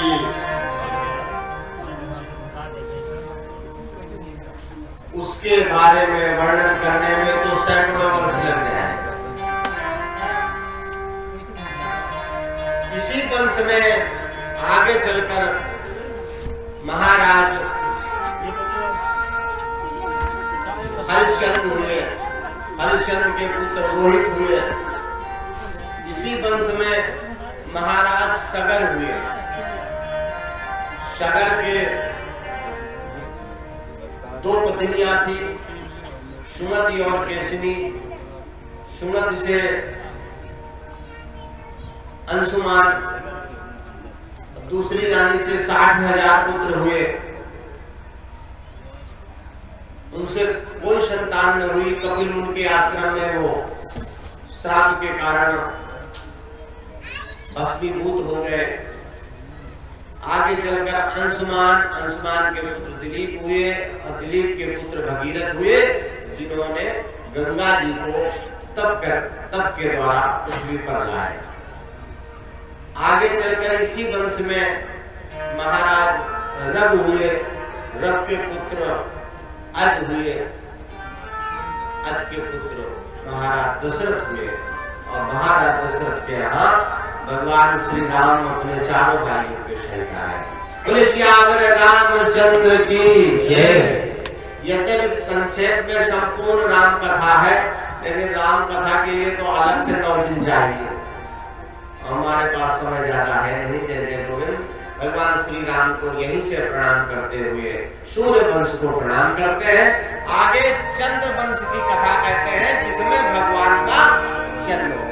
की, उसके बारे में वर्णन करने में तो सैकड़ों वर्ष लग जाए। इसी वंश में आगे चलकर महाराज हरिश्चंद्र हुए, हरिश्चंद्र के पुत्र रोहित हुए। इसी वंश में महाराज सगर हुए। सगर के दो पत्नियां थी, सुमति और केसनी। सुमति से अंशुमान, दूसरी रानी से 60,000 पुत्र हुए। उनसे कोई संतान न हुई। कपिल उनके आश्रम में वो श्राप के कारण भस्मीभूत हो गए। आगे चलकर अंशुमान के पुत्र दिलीप हुए और दिलीप के पुत्र भगीरथ हुए, जिन्होंने गंगा जी को तप के द्वारा पृथ्वी पर लाए। आगे चलकर इसी वंश में महाराज रघु हुए। रघु के पुत्र अज हुए। अज के पुत्र महाराज दशरथ हुए। और महाराज दशरथ के यहाँ भगवान श्री राम अपने चारों भाइयों के सहित आए। बोले सियावर रामचंद्र की जय। यद्यपि संक्षेप में संपूर्ण राम कथा है, लेकिन राम कथा के लिए तो अलग से 9 दिन चाहिए। हमारे पास समय ज्यादा है नहीं। जय जय गोविंद। भगवान श्री राम को यहीं से प्रणाम करते हुए सूर्य वंश को प्रणाम करते हैं। आगे चंद्र वंश की कथा कहते हैं, जिसमें भगवान का जन्म हुआ।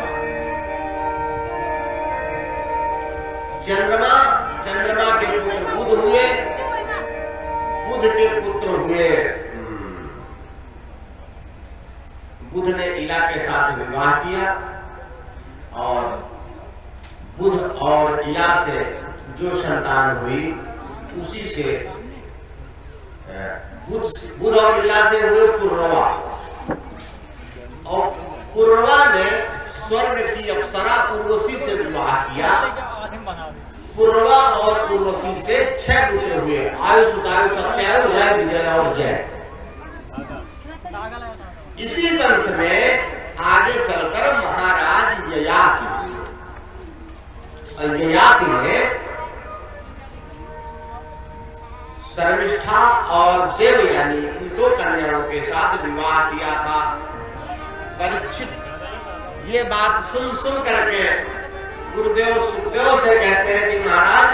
चंद्रमा के पुत्र बुध हुए। बुध के पुत्र हुए, बुध ने इला के साथ विवाह किया और बुध और इला से जो संतान हुई उसी से बुध और इला से हुए पुरवा। और पुरवा ने स्वर्ग की अप्सरा उर्वशी से विवाह किया। पुरवा और उर्वशी से 6 पुत्र हुए। आयु सुतायु सत्यायु रय विजय और जय। इसी वंश में आगे चलकर महाराज ययाति, ययाति ने शर्मिष्ठा और देवयानी इन 2 कन्याओं के साथ विवाह किया था। परीक्षित ये बात सुन करके गुरुदेव सुखदेव से कहते हैं कि महाराज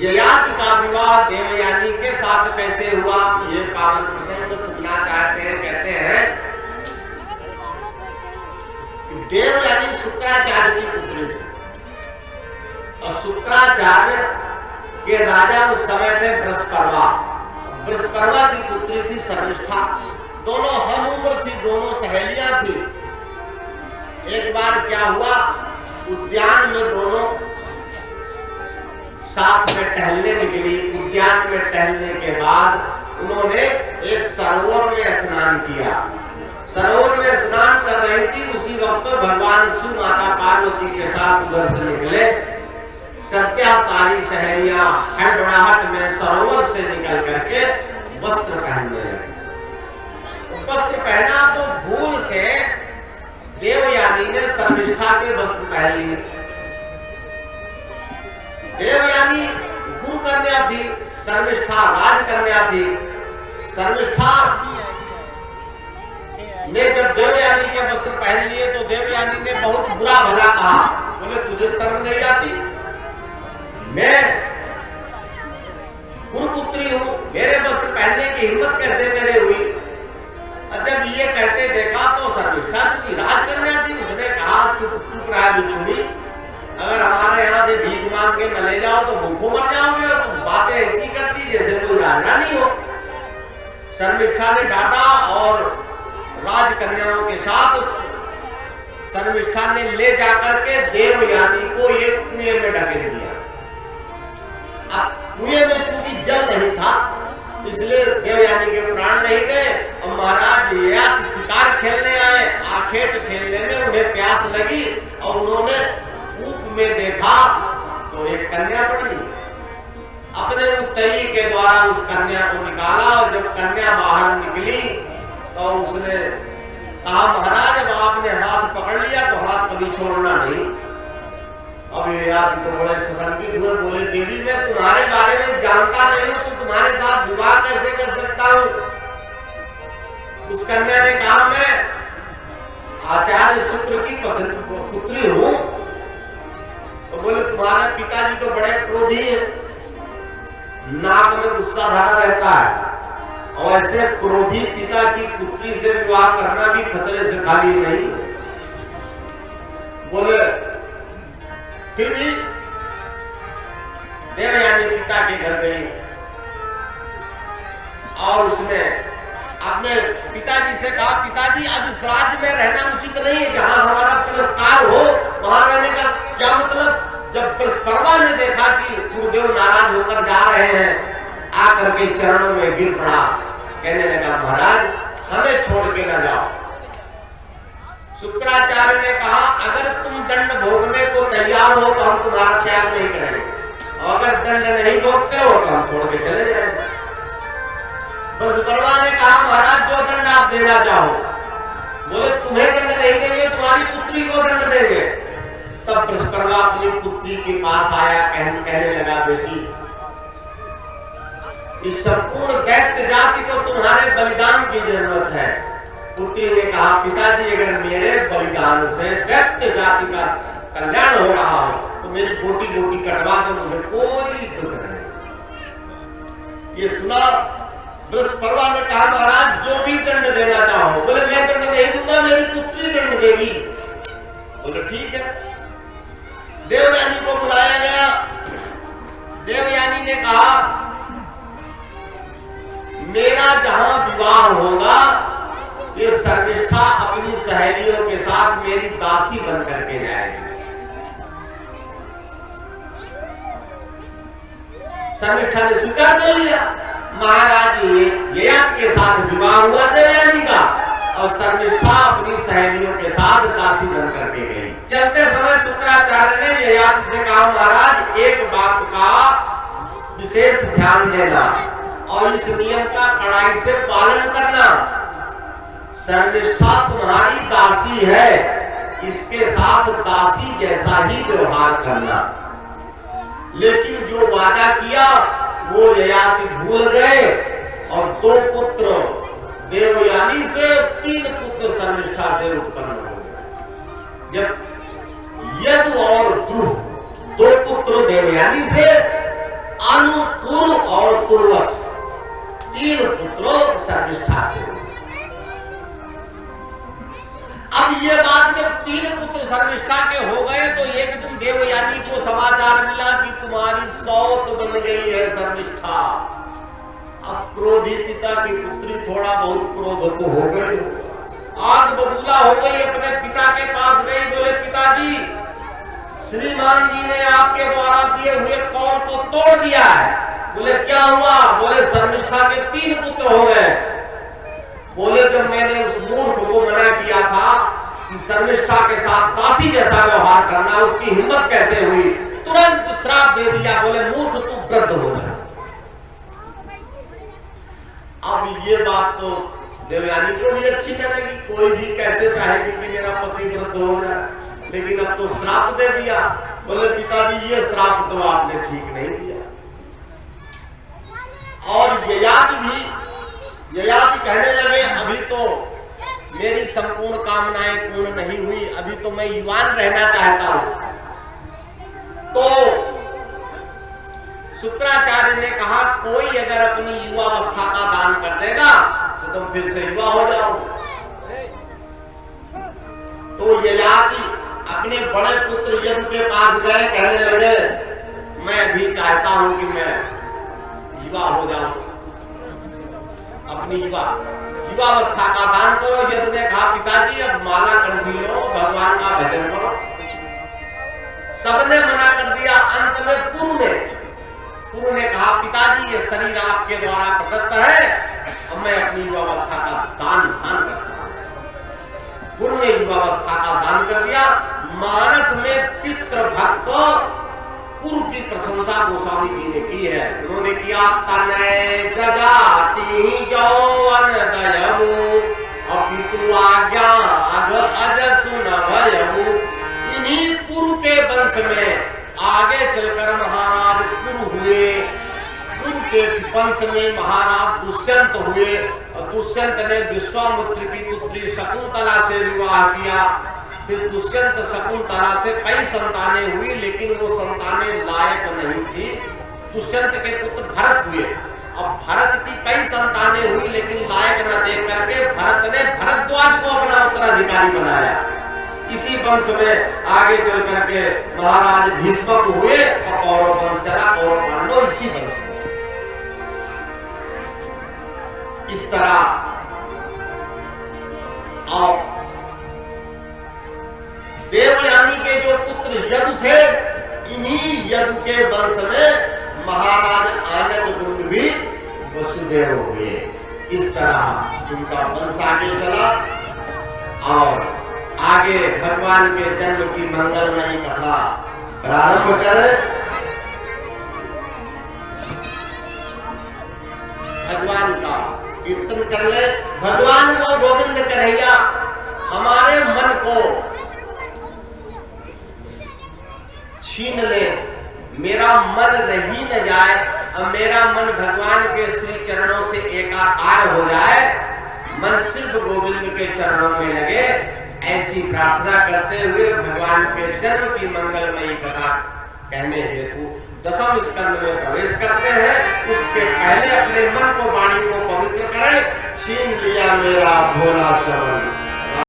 ययाति का विवाह देवयानी के साथ कैसे हुआ, ये पावन प्रसंग सुनना चाहते हैं। कहते हैं कि देवयानी शुक्राचार्य की पुत्री थी और शुक्राचार्य के राजा उस समय थे बृहस्पति। बृहस्पति की पुत्री थी शर्मिष्ठा। दोनों हम उम्र थी, दोनों सहेलियां थी। एक बार क्या हुआ, उद्यान में दोनों साथ में टहलने निकली। उद्यान में टहलने के बाद उन्होंने एक सरोवर में स्नान किया। सरोवर में स्नान कर रही थी, उसी वक्त भगवान शिव माता पार्वती के साथ उधर से निकले। सत्या सारी सहेलियां हड़बड़ाहट में सरोवर से निकल करके वस्त्र पहनने लगी। वस्त्र पहना तो भूल से देवयानी ने शर्मिष्ठा के वस्त्र पहन लिए। देवयानी गुरु कन्या थी, शर्मिष्ठा राजकन्या थी। शर्मिष्ठा ने जब देवयानी के वस्त्र पहन लिए तो देवयानी ने बहुत बुरा भला कहा। बोले तुझे शर्म नहीं आती? मैं गुरुपुत्री हूं, मेरे वस्त्र पहनने की हिम्मत कैसे तेरे हुई? और जब ये कहते देखा तो शर्मिष्ठा की राजकन्या थी, उसने कहा चुप रहा बिच्छुड़ी, अगर हमारे यहाँ से भीख मांग के न ले जाओ तो भूखों मर जाओगे और तुम बातें ऐसी करती जैसे कोई राजरानी हो। शर्मिष्ठा ने डांटा और राजकन्याओं के साथ शर्मिष्ठा ने ले जाकर के देवयानी को एक कुएं में ढकेल दिया। अब कुएं में चूंकि जल नहीं था इसलिए देवयानी के प्राण नहीं गए और महाराज ययाति शिकार खेलने आए। आखेट खेलने में उन्हें प्यास लगी और उन्होंने कूप में देखा तो एक कन्या पड़ी। अपने उत्तरी के द्वारा उस कन्या को निकाला, और जब कन्या बाहर निकली तो उसने कहा महाराज अब आपने हाथ पकड़ लिया तो हाथ कभी छोड़ना नहीं। अब ये आप तो बड़े सुसंगित हुए, बोले देवी मैं तुम्हारे बारे में जानता नहीं हूं तो तुम्हारे साथ विवाह कैसे कर सकता हूं। उस कन्या ने कहा मैं आचार्य शुक्र की पुत्री हूं। तो बोले तुम्हारे पिताजी तो बड़े क्रोधी है, नाक में गुस्सा धरा रहता है, और ऐसे क्रोधी पिता की पुत्री से विवाह करना भी खतरे से खाली नहीं। बोले फिर भी देवयानी पिता के घर गई और उसने अपने पिताजी से कहा पिताजी अब इस राज्य में रहना उचित नहीं है, जहां हमारा तिरस्कार हो वहां रहने का क्या मतलब। जब परवा ने देखा कि गुरुदेव नाराज होकर जा रहे हैं, आकर के चरणों में गिर पड़ा, कहने लगा महाराज हमें छोड़ के न जाओ। शुक्राचार्य ने कहा अगर तुम दंड भोगने को तैयार हो तो हम तुम्हारा त्याग नहीं करेंगे, और अगर दंड नहीं भोगते हो तो हम छोड़ के चले जाएंगे। बरसपरवा ने कहा महाराज जो दंड आप देना चाहो। बोले तुम्हें दंड नहीं देंगे, तुम्हारी पुत्री को दंड देंगे। तब बरसपरवा अपनी पुत्री के पास आया, कहने लगा बेटी इस संपूर्ण दैत्य जाति को तुम्हारे बलिदान की जरूरत है। पुत्री ने कहा पिताजी अगर मेरे बलिदान से दैत्य जाति का कल्याण हो रहा हो तो मेरी गोटी गोटी कटवा दो, मुझे कोई दुख नहीं। ये सुना बृहस्पति ने कहा महाराज जो भी दंड देना चाहो। बोले मैं दंड नहीं दूंगा, मेरी पुत्री दंड देगी। बोले ठीक है। देवयानी को बुलाया गया। देवयानी ने कहा मेरा जहां विवाह होगा ये शर्मिष्ठा अपनी सहेलियों के साथ मेरी दासी बन करके जाएगी। शर्मिष्ठा ने स्वीकार कर लिया। महाराज ययाति के साथ विवाह हुआ देवयानी का, और शर्मिष्ठा अपनी सहेलियों के साथ दासी बन करके गई। चलते समय शुक्राचार्य ने ययाति से कहा महाराज एक बात का विशेष ध्यान देना और इस नियम का कड़ाई से पालन करना। शर्मिष्ठा तुम्हारी दासी है, इसके साथ दासी जैसा ही व्यवहार करना। लेकिन जो वादा किया वो ययाति भूल गए, और 2 पुत्र देवयानी से 3 पुत्र शर्मिष्ठा से उत्पन्न हो गए। जब यदु और द्रुह 2 पुत्र देवयानी से, अनु, पुरु और तुर्वस 3 पुत्र शर्मिष्ठा से। अब ये बात जब 3 पुत्र शर्मिष्ठा के हो गए तो एक दिन देवयानी को समाचार मिला कि तुम्हारी सौत बन गई है शर्मिष्ठा। अब क्रोधी पिता की पुत्री थोड़ा बहुत क्रोध तो हो गई, आग बबूला हो गई, अपने पिता के पास गई। बोले पिताजी श्रीमान जी ने आपके द्वारा दिए हुए कौल को तोड़ दिया है। बोले क्या हुआ? बोले शर्मिष्ठा के 3 पुत्र हो गए। बोले जब मैंने उस मूर्ख को मना किया था कि शर्मिष्ठा के साथ दासी जैसा व्यवहार करना, उसकी हिम्मत कैसे हुई, तुरंत श्राप दे दिया। बोले मूर्ख तू वृद्ध हो जा। अब ये बात तो देवयानी को भी अच्छी न लगी, कोई भी कैसे चाहेगी कि मेरा पति वृद्ध हो जाए, लेकिन अब तो श्राप दे दिया। बोले पिताजी ये श्राप तो आपने ठीक नहीं दिया। और ययाति कहने लगे अभी तो मेरी संपूर्ण कामनाएं पूर्ण नहीं हुई, अभी तो मैं युवान रहना चाहता हूं। तो शुक्राचार्य ने कहा कोई अगर अपनी युवावस्था का दान कर देगा तो तुम फिर से युवा हो जाओगे। तो ययाति अपने बड़े पुत्र यदु के पास गए, कहने लगे मैं भी चाहता हूं कि मैं युवा हो जाऊं, अपनी युवावस्था का दान करो। यदु ने कहा पिताजी अब माला कंठी लो, भगवान का भजन करो। सबने मना कर दिया। अंत में पुरु ने कहा पिताजी ये शरीर आपके द्वारा प्रदत्त है, अब मैं अपनी युवावस्था का दान करता हूं। पुरु ने युवावस्था का दान कर दिया। मानस में पितृ भक्त पूर्व की प्रशंसा गोस्वामी जी ने की है। उन्होंने किया तनय जजाति जौवन दयबु अपितु आज्ञा अग अज सुन भयबु। इन्हीं पूर्व के वंश में आगे चलकर महाराज पुरु हुए। पुरु के वंश में महाराज दुष्यंत हुए और दुष्यंत ने विश्वामित्र की पुत्री शकुंतला से विवाह किया। फिर दुष्यंत शकुंतला से कई संतानें हुई, लेकिन वो संतानें लायक नहीं थी। दुष्यंत के पुत्र भरत हुए। अब भरत की कई संतानें हुई, लेकिन लायक न देख करके भरत ने भरद्वाज को अपना उत्तराधिकारी बनाया। इसी वंश में आगे चल करके महाराज भीष्मक हुए और कौरव वंश चला। कौरव पांडव इसी वंश में। इस तरह और देवयानी के जो पुत्र यदु थे, इन्हीं यदु के वंश में महाराज आनंदगुंद भी वसुदेव हुए। इस तरह उनका वंश आगे चला और आगे भगवान के जन्म की मंगलमयी कथा प्रारंभ करें। भगवान का कीर्तन कर ले। भगवान वो गोविंद कन्हैया हमारे मन को छीन ले, मेरा मन रही न जाए और मेरा मन भगवान के श्री चरणों से एकाकार हो जाए, मन सिर्फ गोविंद के चरणों में लगे। ऐसी प्रार्थना करते हुए भगवान के जन्म की मंगलमयी कथा कहने हेतु दशम स्कंद में प्रवेश करते हैं। उसके पहले अपने मन को, वाणी को पवित्र करें। छीन लिया मेरा भोला शरण